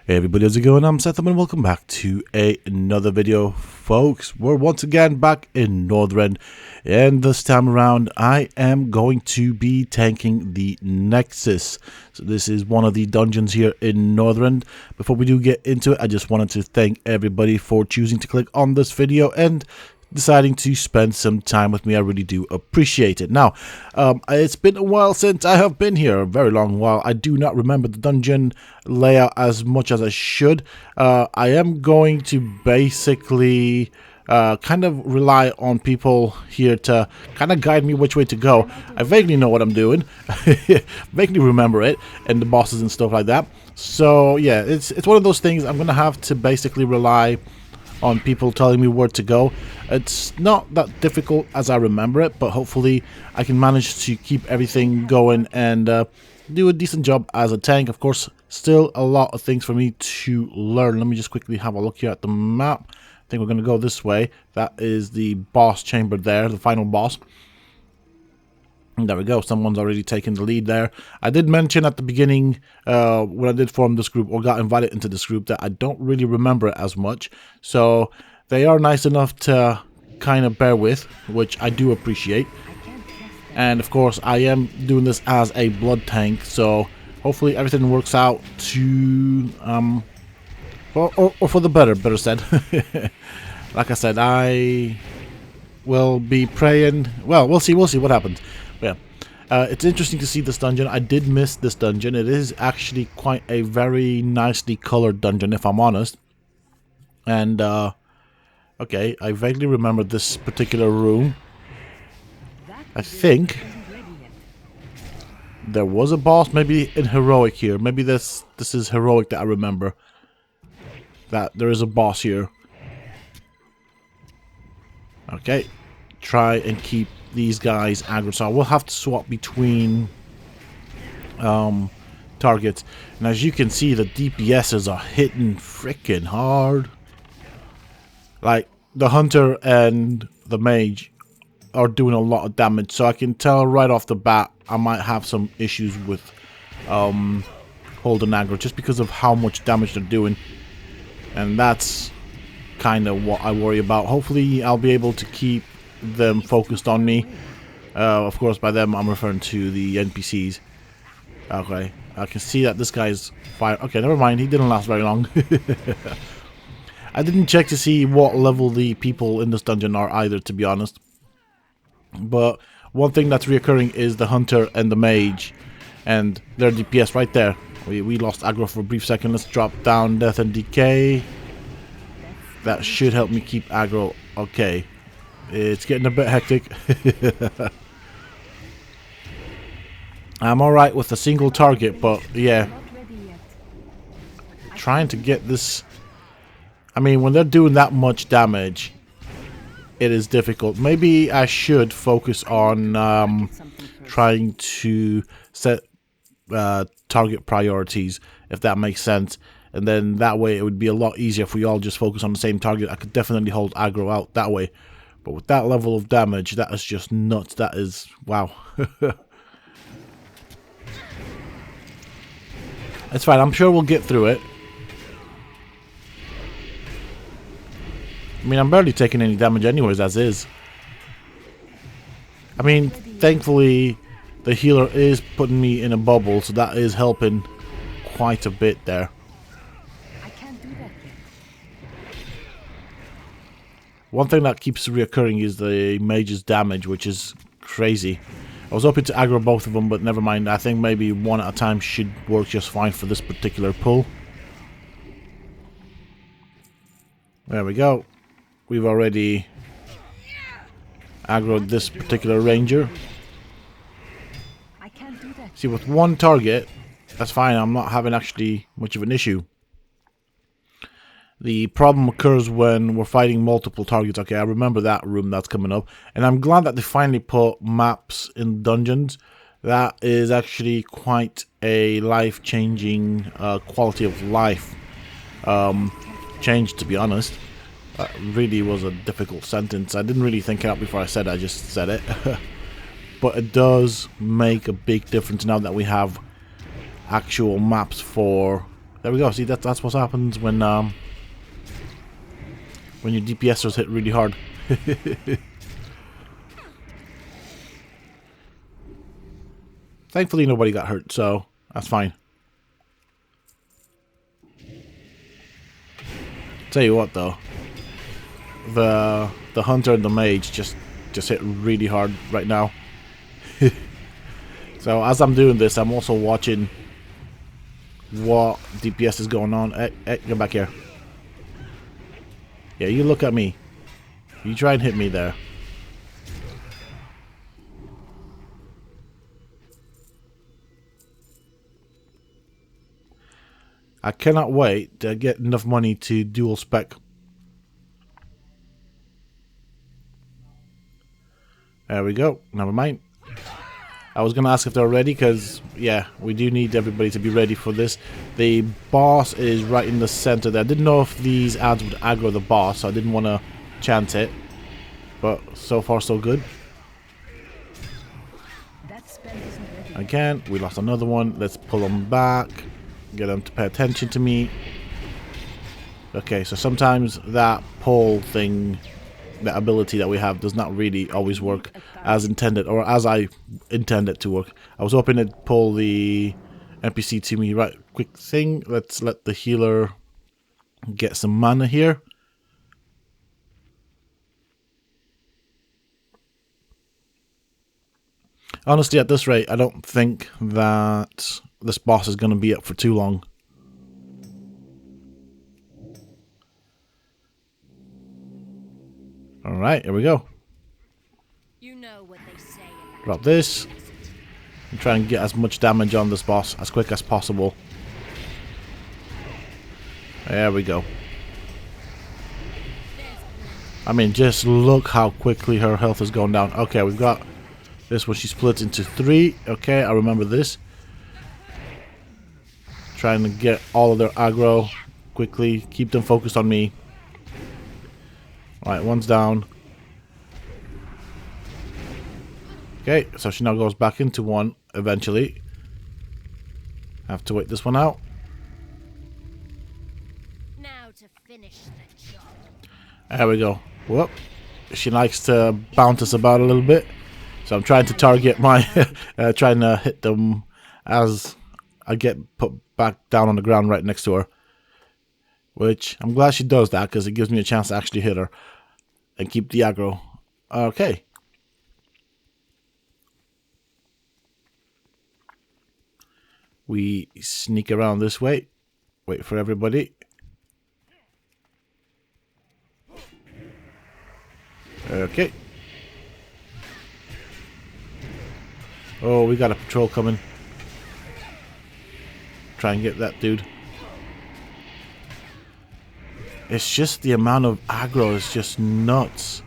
Hey everybody, how's it going? I'm Sethum and welcome back to another video, folks. We're once again back in Northrend, and this time around I am going to be tanking the Nexus. So this is one of the dungeons here in Northrend. Before we do get into it, I just wanted to thank everybody for choosing to click on this video and deciding to spend some time with me. I really do appreciate it. Now, it's been a while since I have been here, a very long while. I do not remember the dungeon layout as much as I should. I am going to basically kind of rely on people here to kind of guide me which way to go. I vaguely know what I'm doing, vaguely remember it, and the bosses and stuff like that. So yeah, it's one of those things I'm gonna have to basically rely on people telling me where to go. It's not that difficult as I remember it, but hopefully I can manage to keep everything going and do a decent job as a tank. Of course, still a lot of things for me to learn. Let me just quickly have a look here at the map. I think we're going to go this way. That is the boss chamber there, the final boss. And there we go, someone's already taken the lead there. I did mention at the beginning when I did form this group or got invited into this group that I don't really remember it as much. So they are nice enough to kind of bear with, which I do appreciate. And of course I am doing this as a blood tank, so hopefully everything works out to or for the better said. Like I said, I will be praying. Well, we'll see what happens. Yeah, it's interesting to see this dungeon. I did miss this dungeon. It is actually quite a very nicely colored dungeon, if I'm honest. And okay, I vaguely remember this particular room. I think there was a boss, maybe in heroic here. Maybe this is heroic that I remember. That there is a boss here. Okay, try and keep these guys aggro, so I will have to swap between targets. And as you can see, the DPSs are hitting freaking hard. Like the hunter and the mage are doing a lot of damage, so I can tell right off the bat I might have some issues with holding aggro just because of how much damage they're doing, and that's kind of what I worry about. Hopefully I'll be able to keep them focused on me. Of course, by them I'm referring to the NPCs. Okay, I can see that this guy's fire. Okay, never mind, he didn't last very long. I didn't check to see what level the people in this dungeon are either, to be honest. But one thing that's reoccurring is the hunter and the mage, and their DPS right there. We lost aggro for a brief second. Let's drop down death and decay. That should help me keep aggro. Okay, it's getting a bit hectic. I'm alright with a single target, but yeah, trying to get this. I mean, when they're doing that much damage, it is difficult. Maybe I should focus on trying to set target priorities, if that makes sense. And then that way it would be a lot easier if we all just focus on the same target. I could definitely hold aggro out that way. But with that level of damage, that is just nuts. That is, wow. It's fine. I'm sure we'll get through it. I mean, I'm barely taking any damage anyways, as is. I mean, thankfully, the healer is putting me in a bubble, so that is helping quite a bit there. One thing that keeps reoccurring is the mage's damage, which is crazy. I was hoping to aggro both of them, but never mind. I think maybe one at a time should work just fine for this particular pull. There we go. We've already aggroed this particular ranger. See, with one target, that's fine. I'm not having actually much of an issue. The problem occurs when we're fighting multiple targets. Okay, I remember that room that's coming up. And I'm glad that they finally put maps in dungeons. That is actually quite a life-changing quality of life change, to be honest. That really was a difficult sentence. I didn't really think it out before I said it. I just said it. But it does make a big difference now that we have actual maps for There we go. See, that's what happens when your DPSers hit really hard. Thankfully, nobody got hurt, so that's fine. Tell you what, though, the hunter and the mage just hit really hard right now. So as I'm doing this, I'm also watching what DPS is going on. Hey, get back here. Yeah, you look at me. You try and hit me there. I cannot wait to get enough money to dual spec. There we go. Never mind. I was going to ask if they're ready because, yeah, we do need everybody to be ready for this. The boss is right in the center there. I didn't know if these ads would aggro the boss, so I didn't want to chance it. But so far, so good. Again, we lost another one. Let's pull them back. Get them to pay attention to me. Okay, so sometimes that pull thing, that ability that we have, does not really always work as intended, or as I intend it to work. I was hoping it'd pull the NPC to me. Right, quick thing. Let's let the healer get some mana here. Honestly, at this rate, I don't think that this boss is going to be up for too long. Alright, here we go. You know what they say about Drop this. And try and get as much damage on this boss as quick as possible. There we go. I mean, just look how quickly her health is going down. Okay, we've got this one. She splits into 3. Okay, I remember this. Trying to get all of their aggro quickly. Keep them focused on me. Alright, one's down. Okay, so she now goes back into 1 eventually. Have to wait this one out. now to finish the job. There we go. Whoop. She likes to bounce us about a little bit. So I'm trying to target my... trying to hit them as I get put back down on the ground right next to her. Which, I'm glad she does that, because it gives me a chance to actually hit her. And keep the aggro. Okay. We sneak around this way. Wait for everybody. Okay. Oh, we got a patrol coming. Try and get that dude. It's just the amount of aggro is just nuts.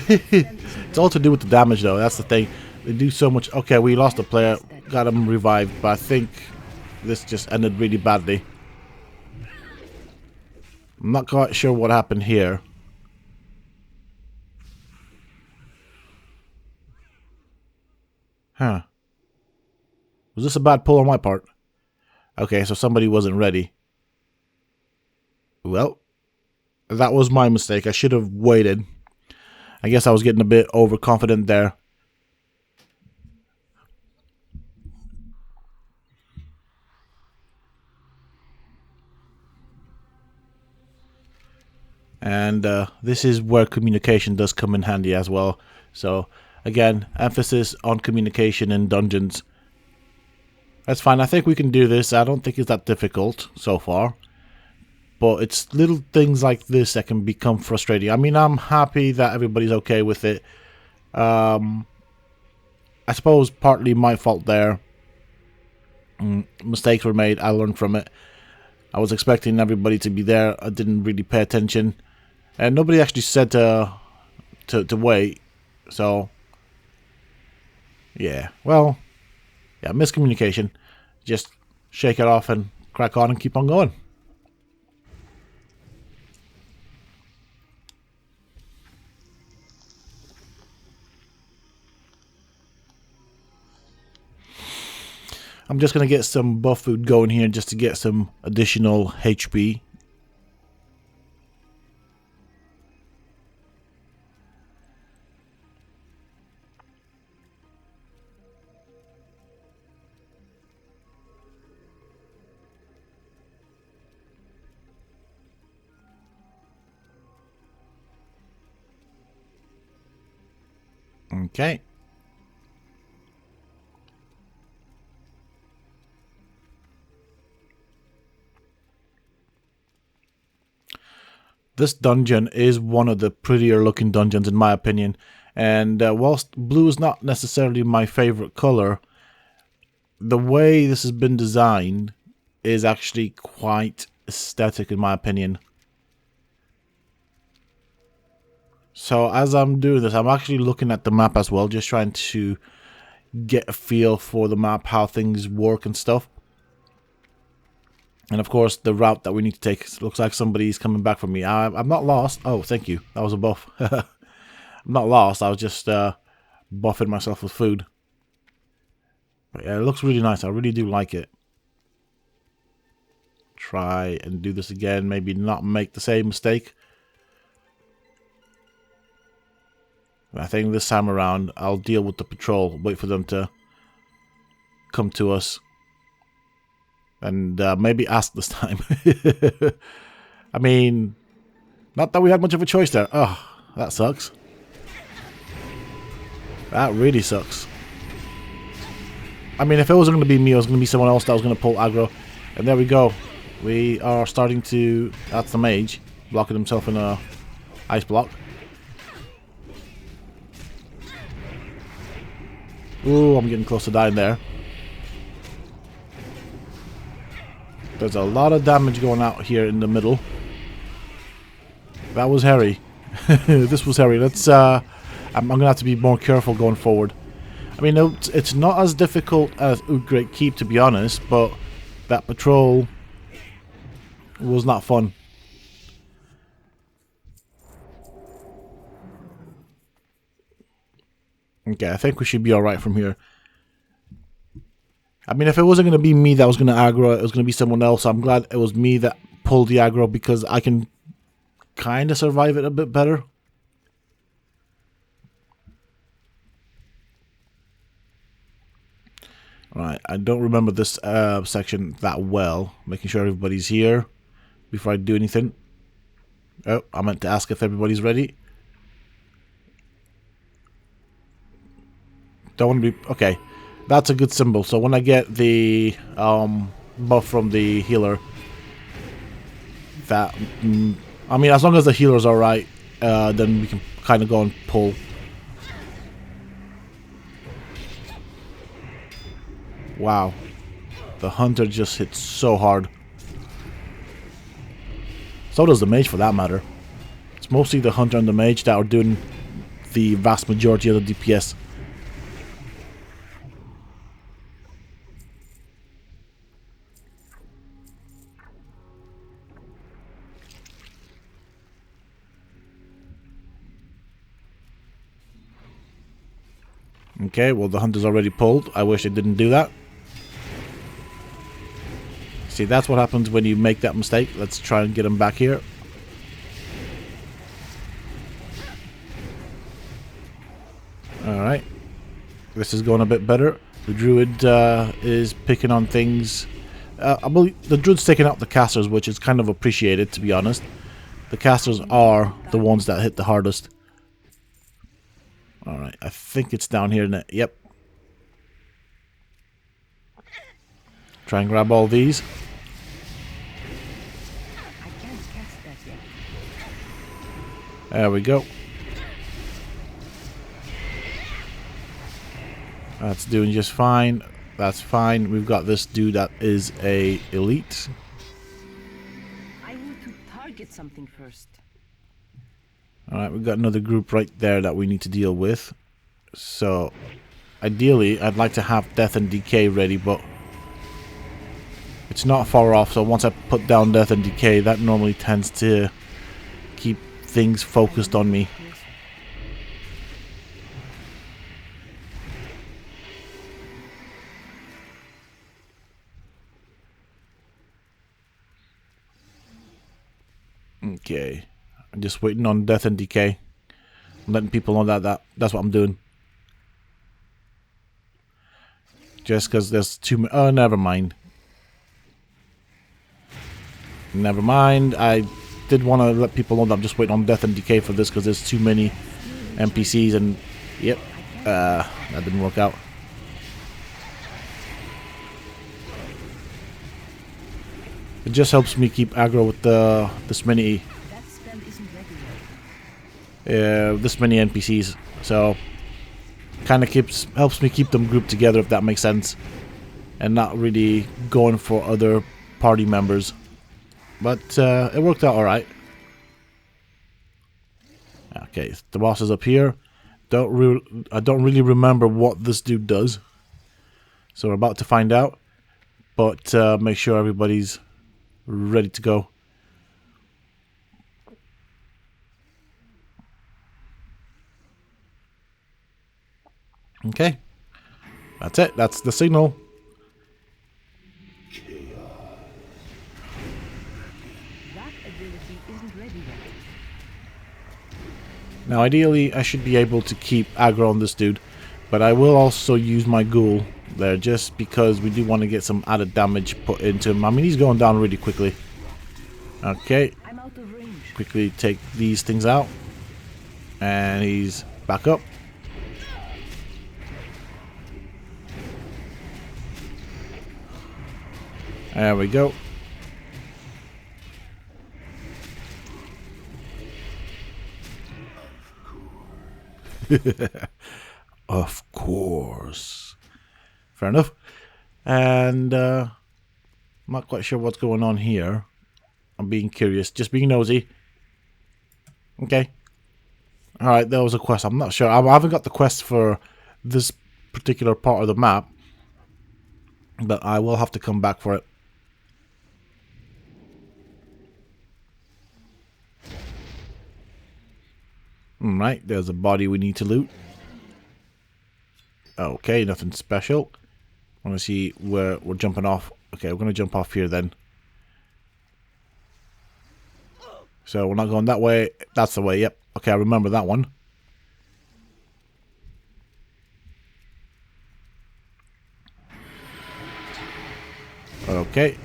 It's all to do with the damage though, that's the thing. They do so much. Okay, we lost a player. Got him revived, but I think this just ended really badly. I'm not quite sure what happened here. Huh. Was this a bad pull on my part? Okay, so somebody wasn't ready. Well, that was my mistake. I should have waited. I guess I was getting a bit overconfident there. And this is where communication does come in handy as well. So, again, emphasis on communication in dungeons. That's fine. I think we can do this. I don't think it's that difficult so far. But it's little things like this that can become frustrating. I mean, I'm happy that everybody's okay with it. I suppose partly my fault there. Mistakes were made. I learned from it. I was expecting everybody to be there. I didn't really pay attention. And nobody actually said to wait. So, yeah. Well, yeah, miscommunication. Just shake it off and crack on and keep on going. I'm just going to get some buff food going here just to get some additional HP. Okay. This dungeon is one of the prettier looking dungeons in my opinion, and whilst blue is not necessarily my favorite color, the way this has been designed is actually quite aesthetic in my opinion. So as I'm doing this, I'm actually looking at the map as well, just trying to get a feel for the map, how things work and stuff. And of course, the route that we need to take. Looks like somebody's coming back from me. I'm not lost. Oh, thank you. That was a buff. I'm not lost. I was just buffing myself with food. But yeah, it looks really nice. I really do like it. Try and do this again. Maybe not make the same mistake. I think this time around, I'll deal with the patrol. Wait for them to come to us. And maybe ask this time. I mean, not that we had much of a choice there. Oh, that sucks. That really sucks. I mean, if it wasn't going to be me, it was going to be someone else that was going to pull aggro. And there we go. We are starting to... That's the mage. Blocking himself in a ice block. Ooh, I'm getting close to dying there. There's a lot of damage going out here in the middle. That was hairy. This was hairy. Let's. I'm gonna have to be more careful going forward. I mean, it's not as difficult as Wotlk Keep, to be honest, but that patrol was not fun. Okay, I think we should be alright from here. I mean, if it wasn't going to be me that was going to aggro, it was going to be someone else. I'm glad it was me that pulled the aggro because I can kind of survive it a bit better. Alright, I don't remember this section that well. Making sure everybody's here before I do anything. Oh, I meant to ask if everybody's ready. Don't want to be... Okay. That's a good symbol. So when I get the buff from the healer, that I mean, as long as the healer's alright, then we can kind of go and pull. Wow, the hunter just hits so hard. So does the mage, for that matter. It's mostly the hunter and the mage that are doing the vast majority of the DPS. Okay, well the hunter's already pulled. I wish it didn't do that. See, that's what happens when you make that mistake. Let's try and get him back here. Alright. This is going a bit better. The druid is picking on things. I believe the druid's taking out the casters, which is kind of appreciated, to be honest. The casters are the ones that hit the hardest. Alright, I think it's down here. Yep. Try and grab all these. There we go. That's doing just fine. That's fine. We've got this dude that is a elite. I need to target something first. Alright, we've got another group right there that we need to deal with. So, ideally, I'd like to have Death and Decay ready, but it's not far off. So once I put down Death and Decay, that normally tends to keep things focused on me. Okay. I'm just waiting on death and decay. I'm letting people know that's what I'm doing. Just because there's too many. Oh, never mind. Never mind. I did want to let people know that I'm just waiting on death and decay for this because there's too many NPCs and yep, that didn't work out. It just helps me keep aggro with this many NPCs, so kind of helps me keep them grouped together, if that makes sense, and not really going for other party members. But it worked out all right. Okay, the boss is up here. I don't really remember what this dude does, so we're about to find out. But make sure everybody's ready to go. Okay, that's it. That's the signal. That ability isn't ready yet. Now, ideally, I should be able to keep aggro on this dude, but I will also use my ghoul there just because we do want to get some added damage put into him. I mean, he's going down really quickly. Okay, I'm out of range. quickly take these things out, and he's back up. There we go. Of course. Fair enough. And I'm not quite sure what's going on here. I'm being curious, just being nosy. Okay. Alright, there was a quest. I'm not sure. I haven't got the quest for this particular part of the map, but I will have to come back for it. Alright, there's a body we need to loot. Okay, nothing special. I want to see where we're jumping off. Okay, we're going to jump off here then. So we're not going that way. That's the way, yep. Okay, I remember that one. Okay.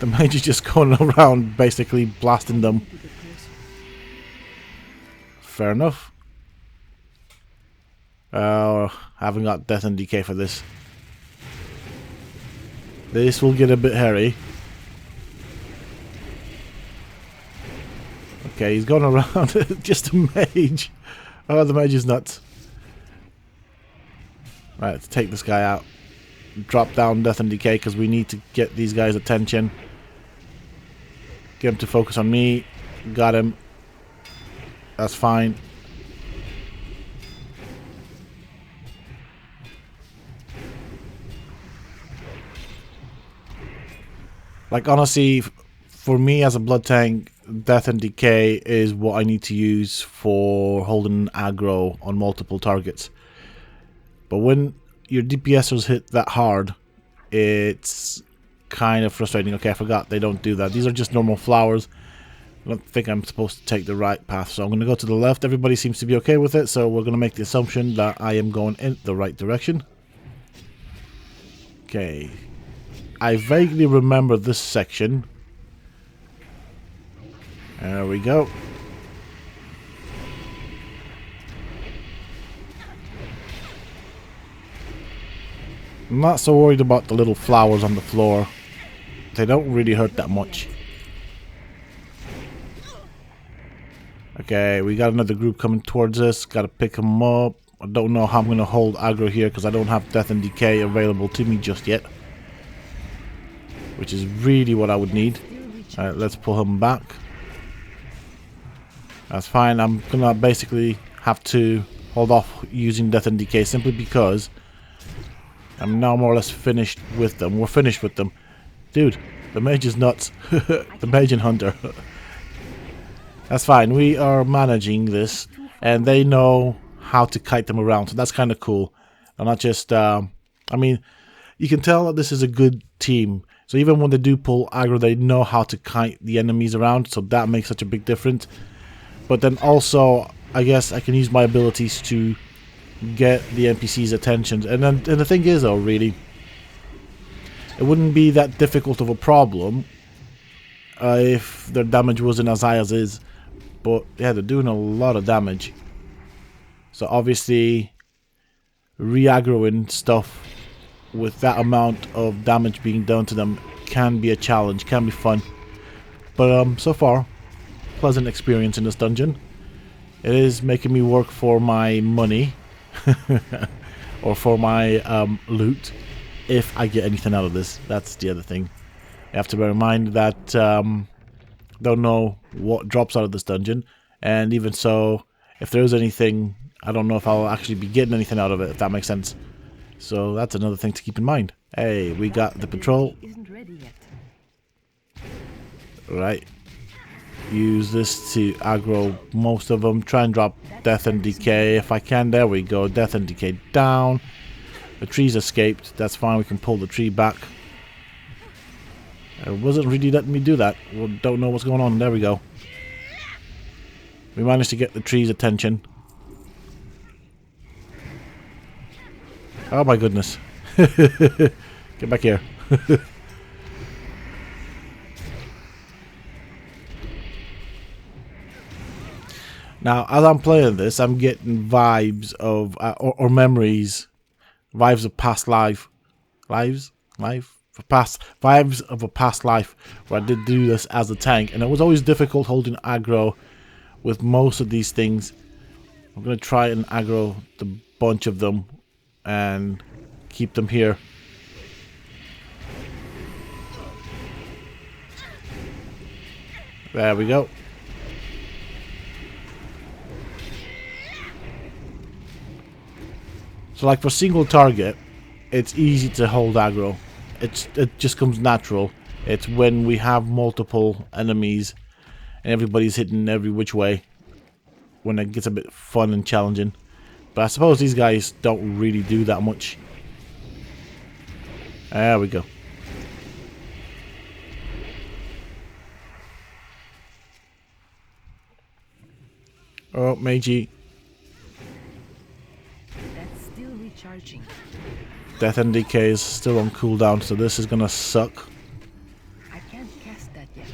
The mage is just going around basically blasting them. Fair enough. I haven't got death and decay for this. This will get a bit hairy. Okay, he's going around. Just a mage. Oh, the mage is nuts. Right, let's take this guy out. Drop down death and decay because we need to get these guys' attention. Get him to focus on me. Got him. That's fine. Like, honestly, for me as a blood tank, death and decay is what I need to use for holding aggro on multiple targets. But when your DPSers hit that hard, it's kind of frustrating. Okay, I forgot they don't do that. These are just normal flowers. I don't think I'm supposed to take the right path, so I'm going to go to the left. Everybody seems to be okay with it, so we're going to make the assumption that I am going in the right direction. Okay. I vaguely remember this section. There we go. I'm not so worried about the little flowers on the floor. They don't really hurt that much. Okay, we got another group coming towards us. Gotta pick them up. I don't know how I'm gonna hold aggro here because I don't have death and decay available to me just yet, which is really what I would need. Alright, let's pull him back. That's fine. I'm gonna basically have to hold off using death and decay simply because I'm now more or less finished with them. We're finished with them. Dude, the mage is nuts. The mage and hunter. That's fine. We are managing this, and they know how to kite them around, so that's kind of cool. I'm not just, I mean, you can tell that this is a good team. So even when they do pull aggro, they know how to kite the enemies around, so that makes such a big difference. But then also, I guess I can use my abilities to get the NPC's attention. And the thing is, though, really, it wouldn't be that difficult of a problem if their damage wasn't as high as it is. But yeah, they're doing a lot of damage. So obviously, re-aggroing stuff with that amount of damage being done to them can be a challenge, can be fun. But so far, pleasant experience in this dungeon. It is making me work for my money or for my loot if I get anything out of this. That's the other thing. You have to bear in mind that don't know what drops out of this dungeon, and even so, if there is anything, I don't know if I'll actually be getting anything out of it, if that makes sense. So that's another thing to keep in mind. Hey, we got the patrol. Isn't ready yet. Right. Use this to aggro most of them. Try and drop death and decay if I can. There we go. Death and decay down. The tree's escaped. That's fine. We can pull the tree back. It wasn't really letting me do that. Well, don't know what's going on. There we go. We managed to get the tree's attention. Oh my goodness. Get back here. Now, as I'm playing this, I'm getting vibes of, or memories, vibes of past life. Vibes of a past life where I did do this as a tank, and it was always difficult holding aggro with most of these things. I'm going to try and aggro the bunch of them and keep them here. There we go. So like for single target, it's easy to hold aggro. It just comes natural. It's when we have multiple enemies and everybody's hitting every which way when it gets a bit fun and challenging. But I suppose these guys don't really do that much. There we go. Oh, Meiji. That's still recharging. Death and Decay is still on cooldown, so this is gonna suck. I can't cast that yet.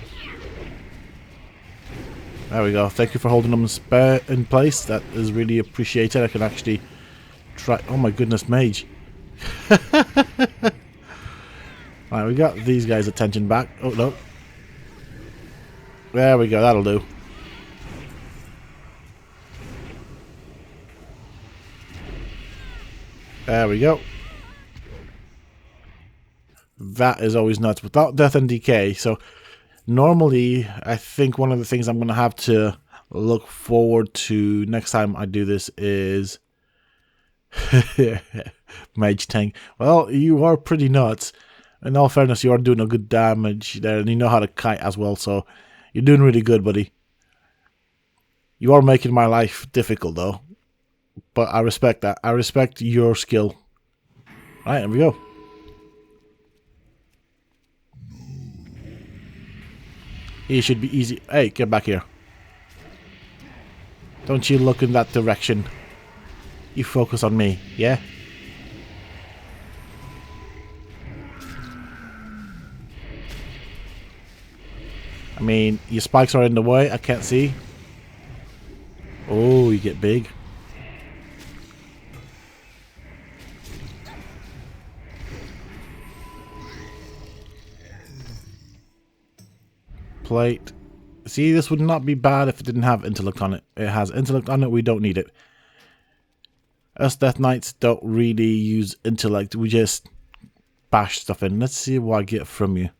There we go. Thank you for holding them in place. That is really appreciated. I can actually try. Oh my goodness, Mage. Alright, we got these guys' attention back. Oh no. There we go. That'll do. There we go. That is always nuts. Without Death and Decay, so normally I think one of the things I'm going to have to look forward to next time I do this is Mage Tank. Well, you are pretty nuts. In all fairness, you are doing a good damage there, and you know how to kite as well, so you're doing really good, buddy. You are making my life difficult, though. But I respect that. I respect your skill. Alright, here we go. He should be easy. Hey, get back here. Don't you look in that direction. You focus on me, yeah? I mean, your spikes are in the way. I can't see. Oh, you get big. Plate. See, this would not be bad if it didn't have intellect on it. It has intellect on it. We don't need it. Us Death Knights don't really use intellect. We just bash stuff in. Let's see what I get from you.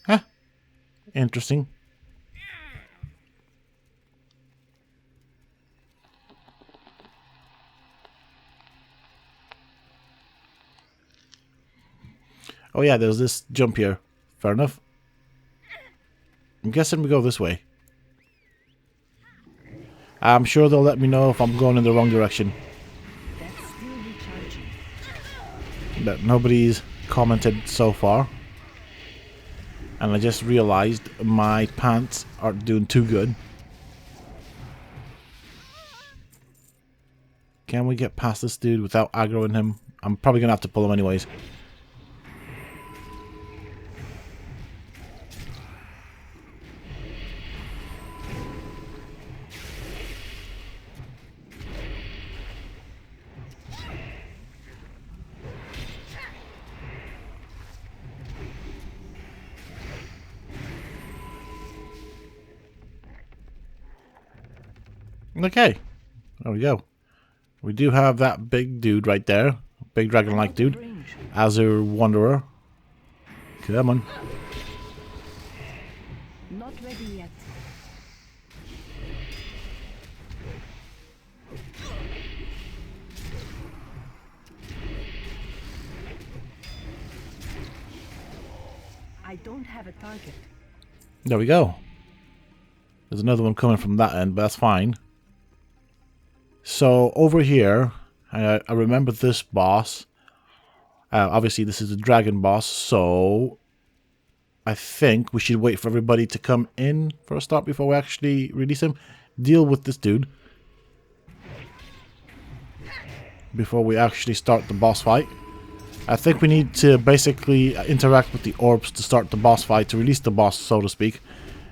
Huh. Interesting. Oh yeah, there's this jump here. Fair enough. I'm guessing we go this way. I'm sure they'll let me know if I'm going in the wrong direction. That's still recharging. that nobody's commented so far. And I just realized my pants aren't doing too good. Can we get past this dude without aggroing him? I'm probably gonna have to pull him anyways. Okay, there we go. We do have that big dude right there. Big dragon-like dude. Azure Wanderer. Come on. Not ready yet. I don't have a target. There we go. There's another one coming from that end, but that's fine. So over here, I remember this boss. Obviously, this is a dragon boss, so I think we should wait for everybody to come in for a start before we actually release him. Deal with this dude before we actually start the boss fight. I think we need to basically interact with the orbs to start the boss fight, to release the boss, so to speak.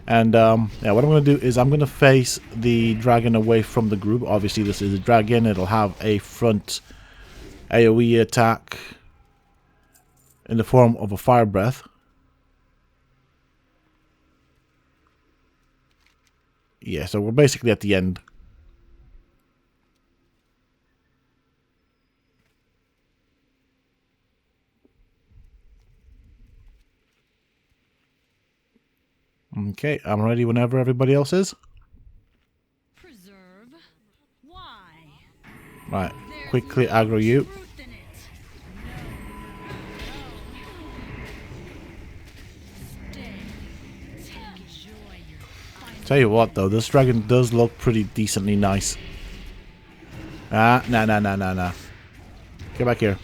And yeah, what I'm going to do is I'm going to face the dragon away from the group. Obviously, this is a dragon. It'll have a front AoE attack in the form of a fire breath. Yeah, so we're basically at the end. Okay, I'm ready whenever everybody else is. Preserve? Why? Right, quickly aggro you. Truth in it. Stay. Enjoy your final. Tell you what though, this dragon does look pretty decently nice. Ah, nah. Get back here.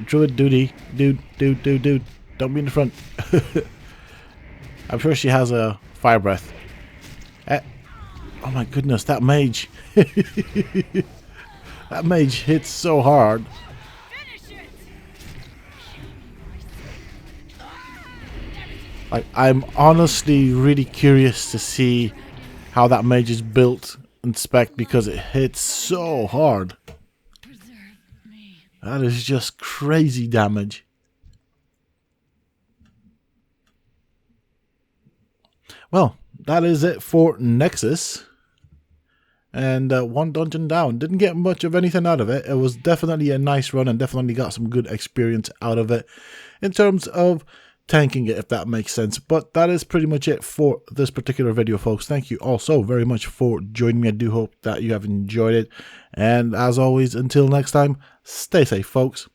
Druid duty. Dude. Don't be in the front. I'm sure she has a fire breath. Oh my goodness, that mage. That mage hits so hard. Like, I'm honestly really curious to see how that mage is built and spec, because it hits so hard. That is just crazy damage. Well, that is it for Nexus. And one dungeon down. Didn't get much of anything out of it. It was definitely a nice run and definitely got some good experience out of it in terms of tanking it, if that makes sense. But that is pretty much it for this particular video, folks. Thank you all so very much for joining me. I do hope that you have enjoyed it. And as always, until next time, stay safe, folks.